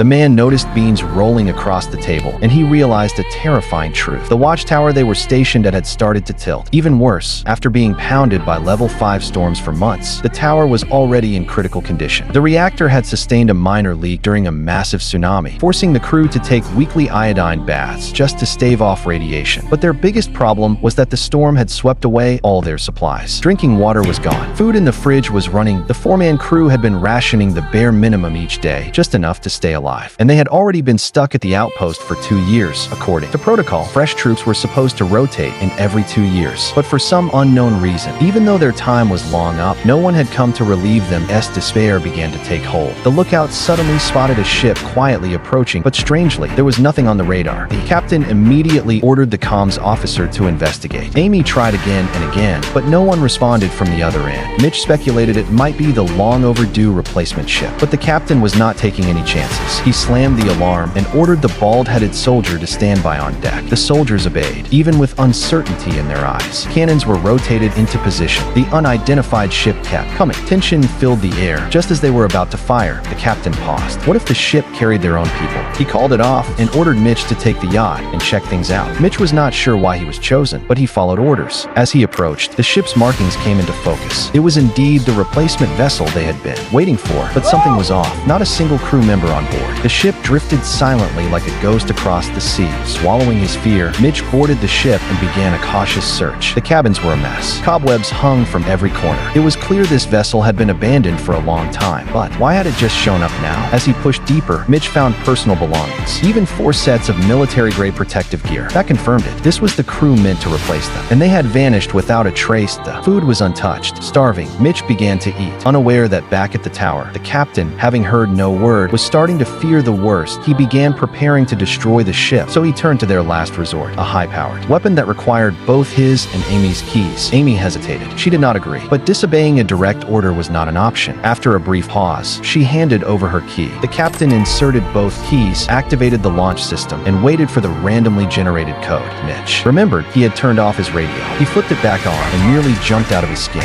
The man noticed beans rolling across the table, and he realized a terrifying truth. The watchtower they were stationed at had started to tilt. Even worse, after being pounded by level 5 storms for months, the tower was already in critical condition. The reactor had sustained a minor leak during a massive tsunami, forcing the crew to take weekly iodine baths just to stave off radiation. But their biggest problem was that the storm had swept away all their supplies. Drinking water was gone. Food in the fridge was running. The 4-man crew had been rationing the bare minimum each day, just enough to stay alive. And they had already been stuck at the outpost for 2 years. According to protocol, fresh troops were supposed to rotate in every 2 years. But for some unknown reason, even though their time was long up, no one had come to relieve them as despair began to take hold. The lookout suddenly spotted a ship quietly approaching, but strangely, there was nothing on the radar. The captain immediately ordered the comms officer to investigate. Amy tried again and again, but no one responded from the other end. Mitch speculated it might be the long overdue replacement ship, but the captain was not taking any chances. He slammed the alarm and ordered the bald-headed soldier to stand by on deck. The soldiers obeyed, even with uncertainty in their eyes. Cannons were rotated into position. The unidentified ship kept coming. Tension filled the air. Just as they were about to fire, the captain paused. What if the ship carried their own people? He called it off and ordered Mitch to take the yacht and check things out. Mitch was not sure why he was chosen, but he followed orders. As he approached, the ship's markings came into focus. It was indeed the replacement vessel they had been waiting for, but something was off. Not a single crew member on board. The ship drifted silently like a ghost across the sea. Swallowing his fear, Mitch boarded the ship and began a cautious search. The cabins were a mess. Cobwebs hung from every corner. It was clear this vessel had been abandoned for a long time, but why had it just shown up now? As he pushed deeper, Mitch found personal belongings, even 4 sets of military-grade protective gear. That confirmed it. This was the crew meant to replace them, and they had vanished without a trace. The food was untouched. Starving, Mitch began to eat, unaware that back at the tower, the captain, having heard no word, was starting to fear the worst. He began preparing to destroy the ship, so he turned to their last resort, a high-powered weapon that required both his and Amy's keys. Amy hesitated. She did not agree, but disobeying a direct order was not an option. After a brief pause, she handed over her key. The captain inserted both keys, activated the launch system, and waited for the randomly generated code. Mitch remembered he had turned off his radio. He flipped it back on and nearly jumped out of his skin.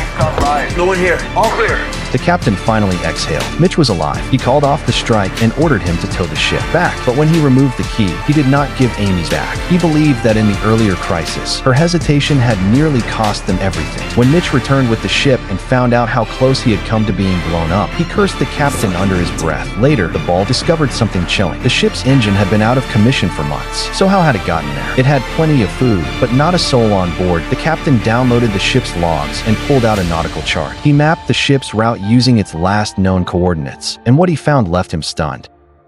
No one here. All clear. The captain finally exhaled. Mitch was alive. He called off the strike and ordered him to tow the ship back. But when he removed the key, he did not give Amy's back. He believed that in the earlier crisis, her hesitation had nearly cost them everything. When Mitch returned with the ship and found out how close he had come to being blown up, he cursed the captain under his breath. Later, the ball discovered something chilling. The ship's engine had been out of commission for months. So how had it gotten there? It had plenty of food, but not a soul on board. The captain downloaded the ship's logs and pulled out a nautical chart. He mapped the ship's route using its last known coordinates, and what he found left him stunned.